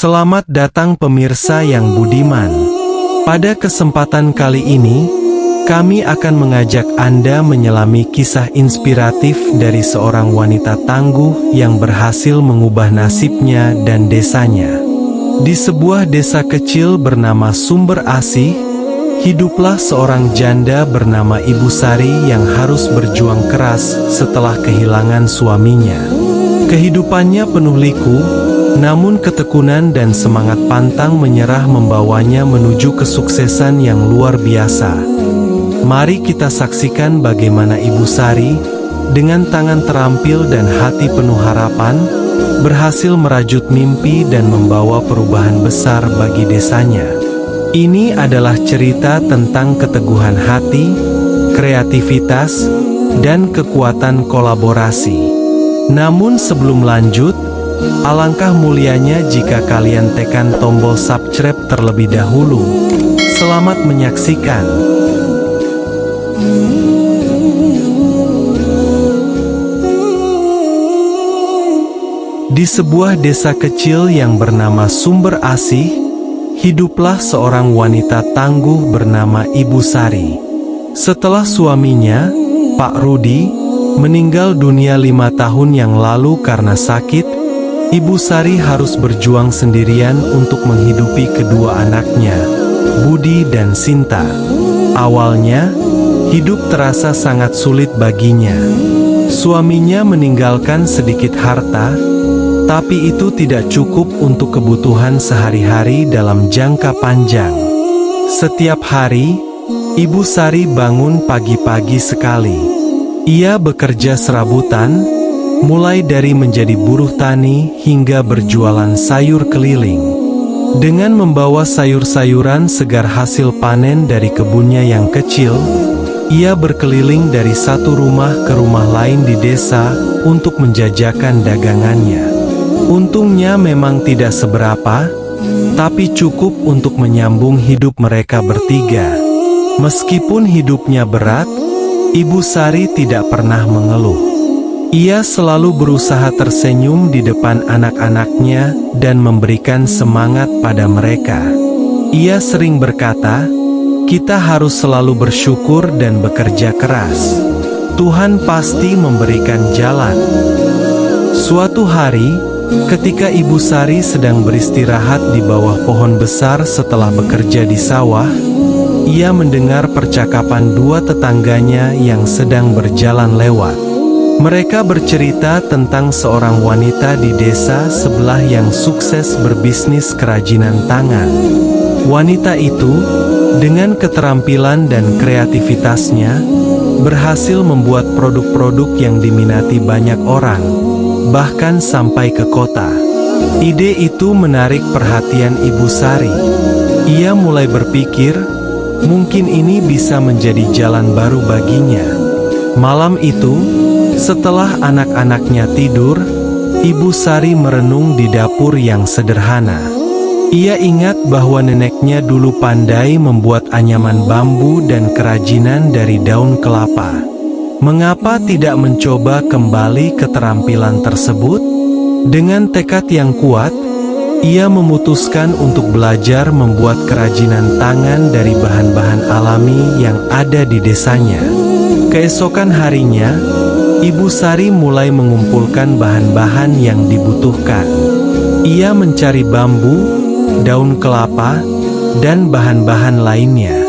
Selamat datang pemirsa yang budiman. Pada kesempatan kali ini, kami akan mengajak Anda menyelami kisah inspiratif dari seorang wanita tangguh yang berhasil mengubah nasibnya dan desanya. Di sebuah desa kecil bernama Sumber Asih, hiduplah seorang janda bernama Ibu Sari yang harus berjuang keras setelah kehilangan suaminya. Kehidupannya penuh liku, namun ketekunan dan semangat pantang menyerah membawanya menuju kesuksesan yang luar biasa. Mari kita saksikan bagaimana Ibu Sari, dengan tangan terampil dan hati penuh harapan, berhasil merajut mimpi dan membawa perubahan besar bagi desanya. Ini adalah cerita tentang keteguhan hati, kreativitas, dan kekuatan kolaborasi. Namun sebelum lanjut, alangkah mulianya jika kalian tekan tombol subscribe terlebih dahulu. Selamat menyaksikan. Di sebuah desa kecil yang bernama Sumber Asih, hiduplah seorang wanita tangguh bernama Ibu Sari. Setelah suaminya, Pak Rudi, meninggal dunia 5 tahun yang lalu karena sakit, Ibu Sari harus berjuang sendirian untuk menghidupi kedua anaknya, Budi dan Sinta. Awalnya, hidup terasa sangat sulit baginya. Suaminya meninggalkan sedikit harta, tapi itu tidak cukup untuk kebutuhan sehari-hari dalam jangka panjang. Setiap hari, Ibu Sari bangun pagi-pagi sekali. Ia bekerja serabutan, mulai dari menjadi buruh tani hingga berjualan sayur keliling. Dengan membawa sayur-sayuran segar hasil panen dari kebunnya yang kecil, ia berkeliling dari satu rumah ke rumah lain di desa untuk menjajakan dagangannya. Untungnya memang tidak seberapa, tapi cukup untuk menyambung hidup mereka bertiga. Meskipun hidupnya berat, Ibu Sari tidak pernah mengeluh. Ia selalu berusaha tersenyum di depan anak-anaknya dan memberikan semangat pada mereka. Ia sering berkata, "Kita harus selalu bersyukur dan bekerja keras. Tuhan pasti memberikan jalan." Suatu hari, ketika Ibu Sari sedang beristirahat di bawah pohon besar setelah bekerja di sawah, ia mendengar percakapan dua tetangganya yang sedang berjalan lewat. Mereka bercerita tentang seorang wanita di desa sebelah yang sukses berbisnis kerajinan tangan. Wanita itu, dengan keterampilan dan kreativitasnya, berhasil membuat produk-produk yang diminati banyak orang, bahkan sampai ke kota. Ide itu menarik perhatian Ibu Sari. Ia mulai berpikir, mungkin ini bisa menjadi jalan baru baginya. Malam itu, setelah anak-anaknya tidur, Ibu Sari merenung di dapur yang sederhana. Ia ingat bahwa neneknya dulu pandai membuat anyaman bambu dan kerajinan dari daun kelapa. Mengapa tidak mencoba kembali keterampilan tersebut? Dengan tekad yang kuat, ia memutuskan untuk belajar membuat kerajinan tangan dari bahan-bahan alami yang ada di desanya. Keesokan harinya, Ibu Sari mulai mengumpulkan bahan-bahan yang dibutuhkan. Ia mencari bambu, daun kelapa, dan bahan-bahan lainnya.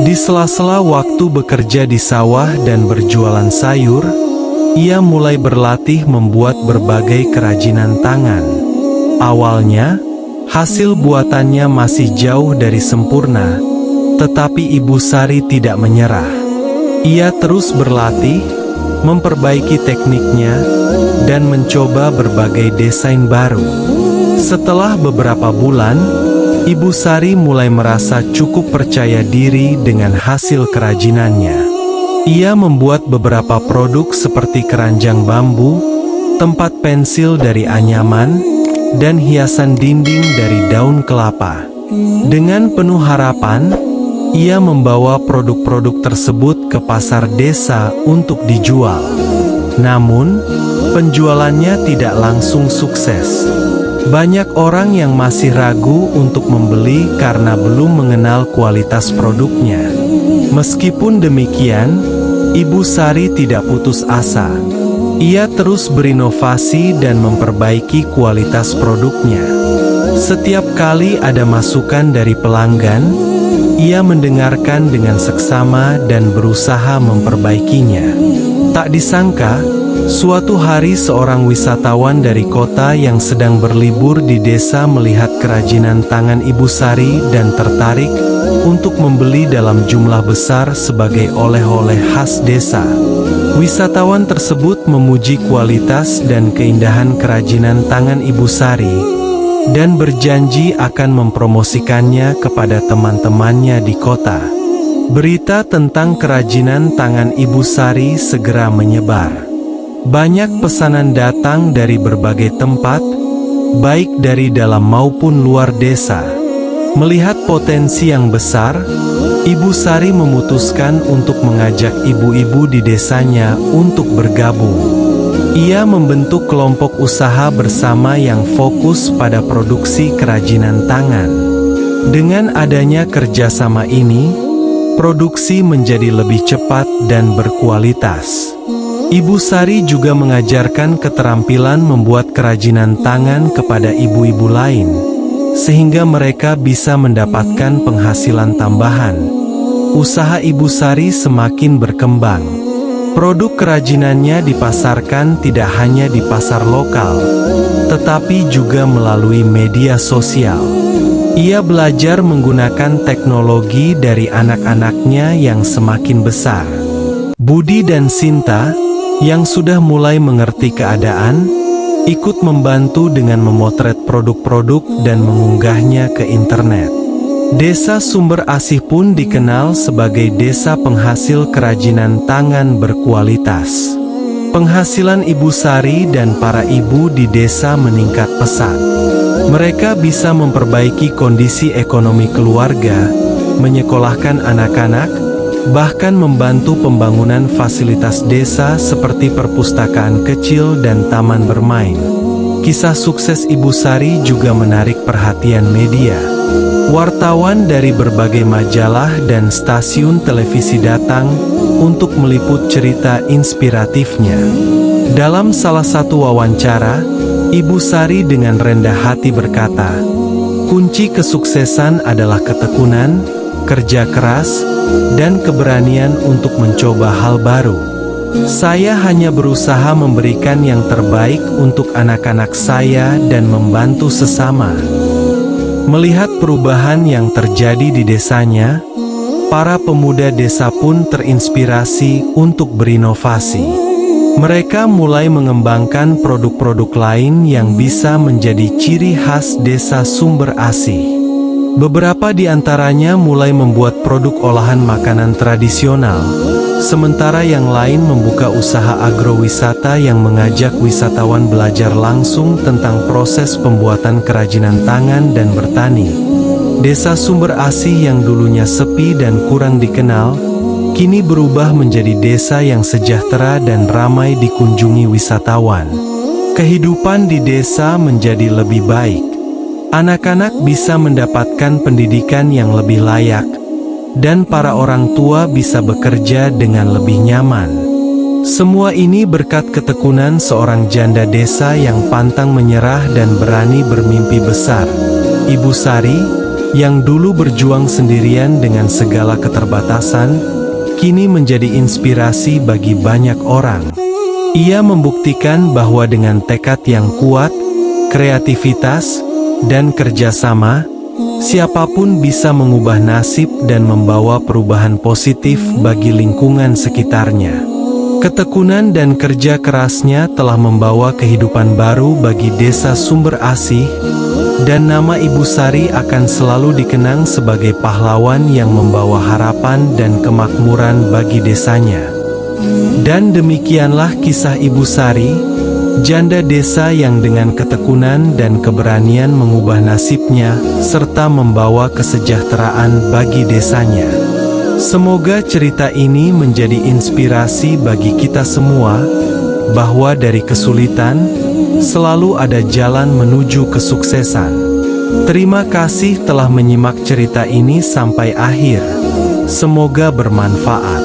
Di sela-sela waktu bekerja di sawah dan berjualan sayur, ia mulai berlatih membuat berbagai kerajinan tangan. Awalnya, hasil buatannya masih jauh dari sempurna, tetapi Ibu Sari tidak menyerah. Ia terus berlatih, memperbaiki tekniknya, dan mencoba berbagai desain baru. Setelah beberapa bulan, Ibu Sari mulai merasa cukup percaya diri dengan hasil kerajinannya. Ia membuat beberapa produk seperti keranjang bambu, tempat pensil dari anyaman, dan hiasan dinding dari daun kelapa. Dengan penuh harapan, ia membawa produk-produk tersebut ke pasar desa untuk dijual. Namun, penjualannya tidak langsung sukses. Banyak orang yang masih ragu untuk membeli karena belum mengenal kualitas produknya. Meskipun demikian, Ibu Sari tidak putus asa. Ia terus berinovasi dan memperbaiki kualitas produknya. Setiap kali ada masukan dari pelanggan, ia mendengarkan dengan seksama dan berusaha memperbaikinya. Tak disangka, suatu hari seorang wisatawan dari kota yang sedang berlibur di desa melihat kerajinan tangan Ibu Sari dan tertarik untuk membeli dalam jumlah besar sebagai oleh-oleh khas desa. Wisatawan tersebut memuji kualitas dan keindahan kerajinan tangan Ibu Sari dan berjanji akan mempromosikannya kepada teman-temannya di kota. Berita tentang kerajinan tangan Ibu Sari segera menyebar. Banyak pesanan datang dari berbagai tempat, baik dari dalam maupun luar desa. Melihat potensi yang besar, Ibu Sari memutuskan untuk mengajak ibu-ibu di desanya untuk bergabung. Ia membentuk kelompok usaha bersama yang fokus pada produksi kerajinan tangan. Dengan adanya kerjasama ini, produksi menjadi lebih cepat dan berkualitas. Ibu Sari juga mengajarkan keterampilan membuat kerajinan tangan kepada ibu-ibu lain, sehingga mereka bisa mendapatkan penghasilan tambahan. Usaha Ibu Sari semakin berkembang. Produk kerajinannya dipasarkan tidak hanya di pasar lokal, tetapi juga melalui media sosial. Ia belajar menggunakan teknologi dari anak-anaknya yang semakin besar. Budi dan Sinta, yang sudah mulai mengerti keadaan, ikut membantu dengan memotret produk-produk dan mengunggahnya ke internet. Desa Sumber Asih pun dikenal sebagai desa penghasil kerajinan tangan berkualitas. Penghasilan Ibu Sari dan para ibu di desa meningkat pesat. Mereka bisa memperbaiki kondisi ekonomi keluarga, menyekolahkan anak-anak, bahkan membantu pembangunan fasilitas desa seperti perpustakaan kecil dan taman bermain. Kisah sukses Ibu Sari juga menarik perhatian media. Wartawan dari berbagai majalah dan stasiun televisi datang untuk meliput cerita inspiratifnya. Dalam salah satu wawancara, Ibu Sari dengan rendah hati berkata, "Kunci kesuksesan adalah ketekunan, kerja keras, dan keberanian untuk mencoba hal baru. Saya hanya berusaha memberikan yang terbaik untuk anak-anak saya dan membantu sesama." Melihat perubahan yang terjadi di desanya, para pemuda desa pun terinspirasi untuk berinovasi. Mereka mulai mengembangkan produk-produk lain yang bisa menjadi ciri khas desa Sumber Asih. Beberapa di antaranya mulai membuat produk olahan makanan tradisional, sementara yang lain membuka usaha agrowisata yang mengajak wisatawan belajar langsung tentang proses pembuatan kerajinan tangan dan bertani. Desa Sumber Asih yang dulunya sepi dan kurang dikenal, kini berubah menjadi desa yang sejahtera dan ramai dikunjungi wisatawan. Kehidupan di desa menjadi lebih baik. Anak-anak bisa mendapatkan pendidikan yang lebih layak, dan para orang tua bisa bekerja dengan lebih nyaman. Semua ini berkat ketekunan seorang janda desa yang pantang menyerah dan berani bermimpi besar. Ibu Sari, yang dulu berjuang sendirian dengan segala keterbatasan, kini menjadi inspirasi bagi banyak orang. Ia membuktikan bahwa dengan tekad yang kuat, kreativitas, dan kerjasama, siapapun bisa mengubah nasib dan membawa perubahan positif bagi lingkungan sekitarnya. Ketekunan dan kerja kerasnya telah membawa kehidupan baru bagi desa Sumber Asih, dan nama Ibu Sari akan selalu dikenang sebagai pahlawan yang membawa harapan dan kemakmuran bagi desanya. Dan demikianlah kisah Ibu Sari, janda desa yang dengan ketekunan dan keberanian mengubah nasibnya, serta membawa kesejahteraan bagi desanya. Semoga cerita ini menjadi inspirasi bagi kita semua, bahwa dari kesulitan, Selalu ada jalan menuju kesuksesan. Terima kasih telah menyimak cerita ini sampai akhir. Semoga bermanfaat.